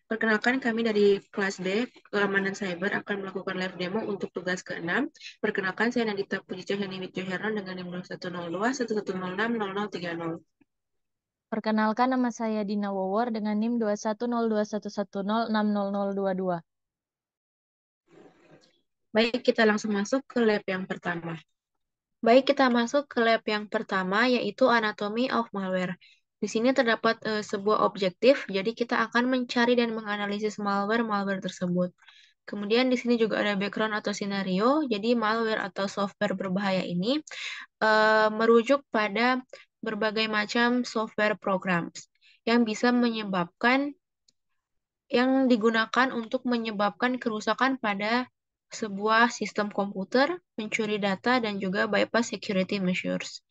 Perkenalkan, kami dari kelas D, Keamanan Cyber, akan melakukan live demo untuk tugas ke-6. Perkenalkan, saya Nadita Puji Cahyani Widjoherno dengan NIM 0102 1106 0030. Perkenalkan, nama saya Dina Wowor dengan NIM 2102110600022. Baik, kita langsung masuk ke lab yang pertama. Baik, kita masuk ke lab yang pertama, yaitu Anatomy of Malware. Di sini terdapat sebuah objektif, jadi kita akan mencari dan menganalisis malware-malware tersebut. Kemudian di sini juga ada background atau skenario, jadi malware atau software berbahaya ini merujuk pada berbagai macam software programs yang bisa menyebabkan yang digunakan untuk menyebabkan kerusakan pada sebuah sistem komputer, mencuri data, dan juga bypass security measures.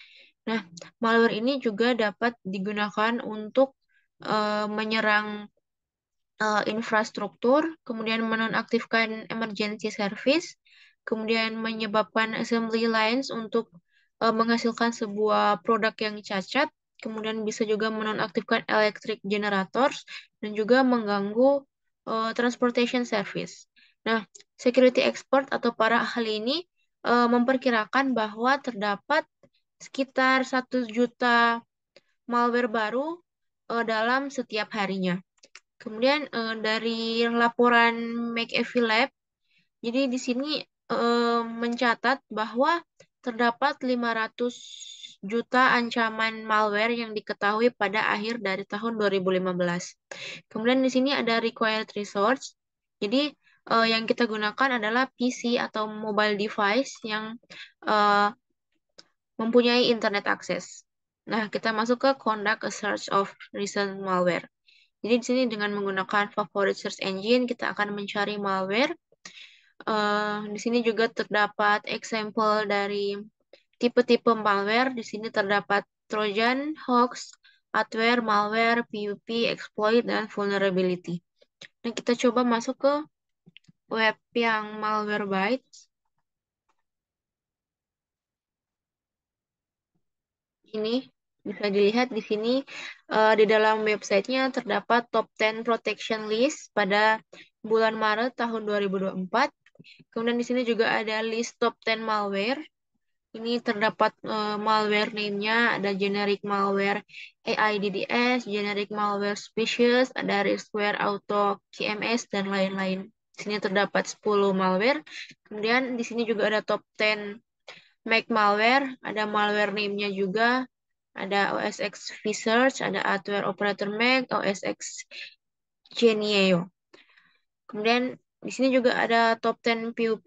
Nah, malware ini juga dapat digunakan untuk menyerang infrastruktur, kemudian menonaktifkan emergency service, kemudian menyebabkan assembly lines untuk menghasilkan sebuah produk yang cacat, kemudian bisa juga menonaktifkan electric generators, dan juga mengganggu transportation service. Nah, security expert atau para ahli ini memperkirakan bahwa terdapat sekitar 1 juta malware baru dalam setiap harinya. Kemudian dari laporan McAfee Lab, jadi di sini mencatat bahwa terdapat 500 juta ancaman malware yang diketahui pada akhir dari tahun 2015. Kemudian di sini ada required resource. Jadi yang kita gunakan adalah PC atau mobile device yang eh, mempunyai internet access. Nah, kita masuk ke conduct a search of recent malware. Jadi di sini dengan menggunakan favorite search engine kita akan mencari malware. Di sini juga terdapat example dari tipe-tipe malware. Di sini terdapat Trojan, hoax, adware, malware, PUP, exploit, dan vulnerability. Nah, kita coba masuk ke web yang Malwarebytes. Ini bisa dilihat di sini di dalam websitenya terdapat top 10 protection list pada bulan Maret tahun 2024. Kemudian di sini juga ada list top 10 malware. Ini terdapat malware name-nya, ada generic malware AIDS, generic malware species, ada riskware auto KMS, dan lain-lain. Di sini terdapat 10 malware. Kemudian di sini juga ada top 10 Mac malware, ada malware name-nya juga, ada OS X Research, ada adware operator Mac, OS X Genio. Kemudian di sini juga ada top 10 PUP,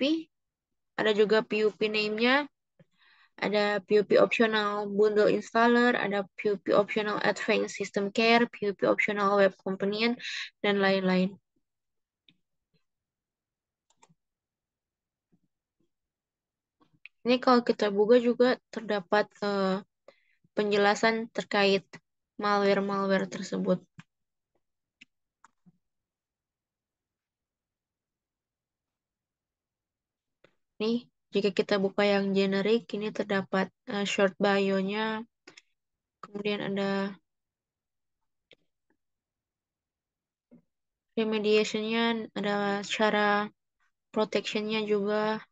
ada juga PUP name-nya, ada PUP optional bundle installer, ada PUP optional advanced system care, PUP optional web companion, dan lain-lain. Ini kalau kita buka juga terdapat penjelasan terkait malware-malware tersebut. Nih, jika kita buka yang generik, ini terdapat short bio-nya, kemudian ada remediation-nya, ada cara protection-nya juga.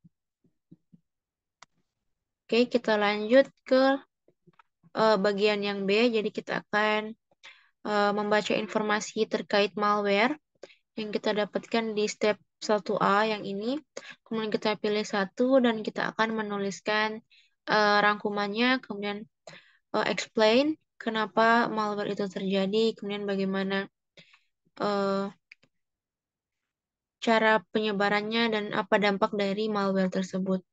Oke, kita lanjut ke bagian yang B. Jadi kita akan membaca informasi terkait malware yang kita dapatkan di step 1A yang ini. Kemudian kita pilih satu dan kita akan menuliskan rangkumannya, kemudian explain kenapa malware itu terjadi, kemudian bagaimana eh, cara penyebarannya dan apa dampak dari malware tersebut.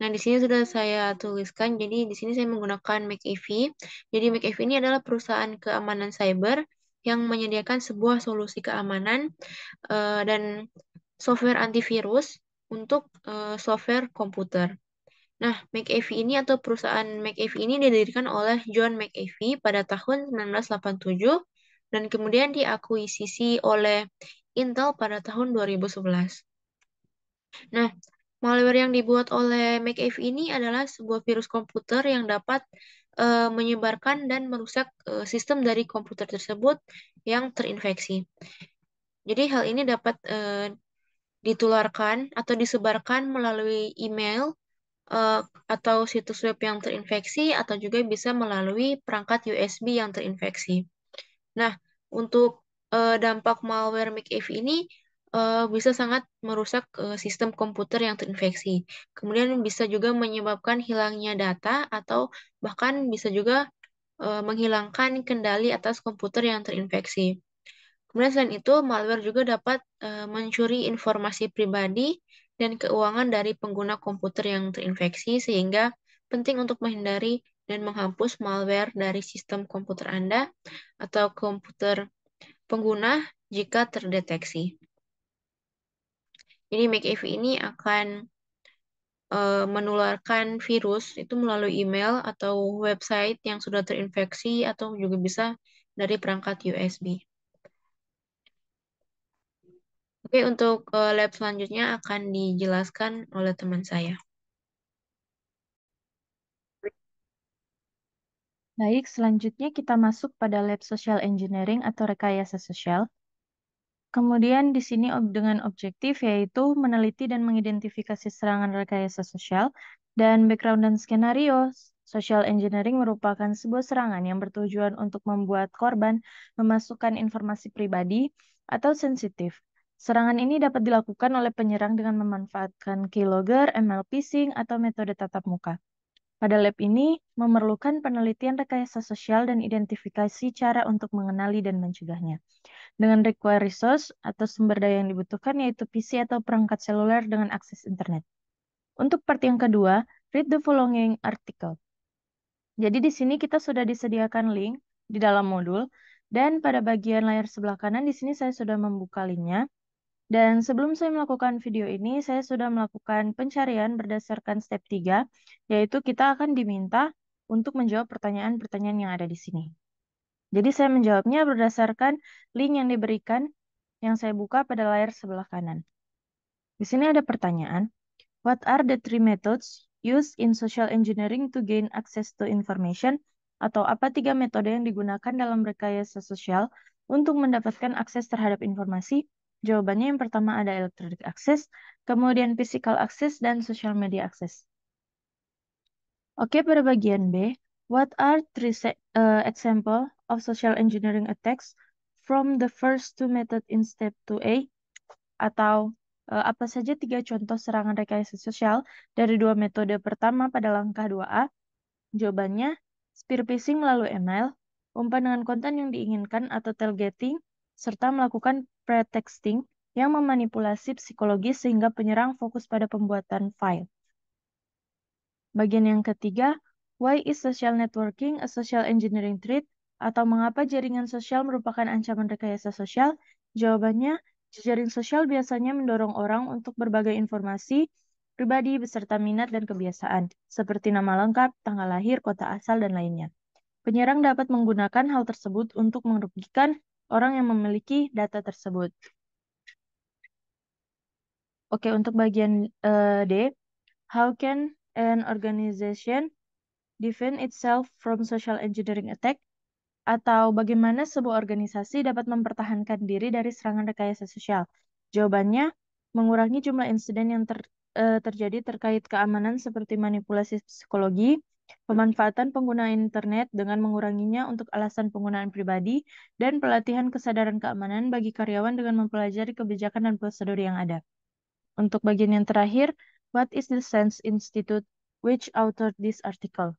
Nah, di sini sudah saya tuliskan. Jadi di sini saya menggunakan McAfee. Jadi McAfee ini adalah perusahaan keamanan cyber yang menyediakan sebuah solusi keamanan dan software antivirus untuk software komputer. Nah, McAfee ini atau perusahaan McAfee ini didirikan oleh John McAfee pada tahun 1987 dan kemudian diakuisisi oleh Intel pada tahun 2011. Nah, malware yang dibuat oleh McAfee ini adalah sebuah virus komputer yang dapat menyebarkan dan merusak sistem dari komputer tersebut yang terinfeksi. Jadi hal ini dapat ditularkan atau disebarkan melalui email eh, atau situs web yang terinfeksi atau juga bisa melalui perangkat USB yang terinfeksi. Nah, untuk dampak malware McAfee ini bisa sangat merusak sistem komputer yang terinfeksi. Kemudian bisa juga menyebabkan hilangnya data atau bahkan bisa juga menghilangkan kendali atas komputer yang terinfeksi. Kemudian selain itu, malware juga dapat mencuri informasi pribadi dan keuangan dari pengguna komputer yang terinfeksi, sehingga penting untuk menghindari dan menghapus malware dari sistem komputer Anda atau komputer pengguna jika terdeteksi. Jadi McAfee ini akan menularkan virus itu melalui email atau website yang sudah terinfeksi atau juga bisa dari perangkat USB. Oke, untuk lab selanjutnya akan dijelaskan oleh teman saya. Baik, selanjutnya kita masuk pada lab social engineering atau rekayasa sosial. Kemudian di sini dengan objektif yaitu meneliti dan mengidentifikasi serangan rekayasa sosial dan background dan skenario. Social engineering merupakan sebuah serangan yang bertujuan untuk membuat korban memasukkan informasi pribadi atau sensitif. Serangan ini dapat dilakukan oleh penyerang dengan memanfaatkan keylogger, ML phishing, atau metode tatap muka. Pada lab ini memerlukan penelitian rekayasa sosial dan identifikasi cara untuk mengenali dan mencegahnya. Dengan required resource atau sumber daya yang dibutuhkan yaitu PC atau perangkat seluler dengan akses internet. Untuk part yang kedua, read the following article. Jadi di sini kita sudah disediakan link di dalam modul dan pada bagian layar sebelah kanan di sini saya sudah membuka linknya. Dan sebelum saya melakukan video ini, saya sudah melakukan pencarian berdasarkan step 3, yaitu kita akan diminta untuk menjawab pertanyaan-pertanyaan yang ada di sini. Jadi saya menjawabnya berdasarkan link yang diberikan yang saya buka pada layar sebelah kanan. Di sini ada pertanyaan, what are the three methods used in social engineering to gain access to information? Atau apa 3 metode yang digunakan dalam rekayasa sosial untuk mendapatkan akses terhadap informasi? Jawabannya yang pertama ada electronic access, kemudian physical access, dan social media access. Oke, pada bagian B, what are three example of social engineering attacks from the first two method in step 2A? Atau apa saja 3 contoh serangan rekayasa sosial dari 2 metode pertama pada langkah 2A? Jawabannya, spear phishing melalui email, umpan dengan konten yang diinginkan atau tailgating, serta melakukan pretexting yang memanipulasi psikologis sehingga penyerang fokus pada pembuatan file. Bagian yang ketiga, why is social networking a social engineering threat? Atau mengapa jaringan sosial merupakan ancaman rekayasa sosial? Jawabannya, jejaring sosial biasanya mendorong orang untuk berbagai informasi pribadi beserta minat dan kebiasaan, seperti nama lengkap, tanggal lahir, kota asal, dan lainnya. Penyerang dapat menggunakan hal tersebut untuk merugikan orang yang memiliki data tersebut. Oke, untuk bagian D, how can an organization defend itself from social engineering attack? Atau bagaimana sebuah organisasi dapat mempertahankan diri dari serangan rekayasa sosial? Jawabannya, mengurangi jumlah insiden yang terjadi terkait keamanan seperti manipulasi psikologi, pemanfaatan pengguna internet dengan menguranginya untuk alasan penggunaan pribadi, dan pelatihan kesadaran keamanan bagi karyawan dengan mempelajari kebijakan dan prosedur yang ada. Untuk bagian yang terakhir, what is the SENS Institute which authored this article?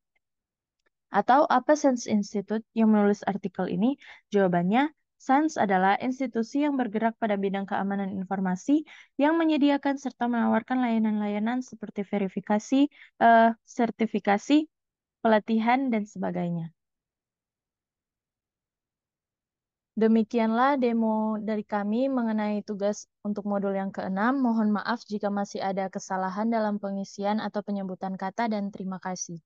Atau apa SENS Institute yang menulis artikel ini? Jawabannya, SENS adalah institusi yang bergerak pada bidang keamanan informasi yang menyediakan serta menawarkan layanan-layanan seperti verifikasi, sertifikasi, pelatihan, dan sebagainya. Demikianlah demo dari kami mengenai tugas untuk modul yang ke-6. Mohon maaf jika masih ada kesalahan dalam pengisian atau penyebutan kata dan terima kasih.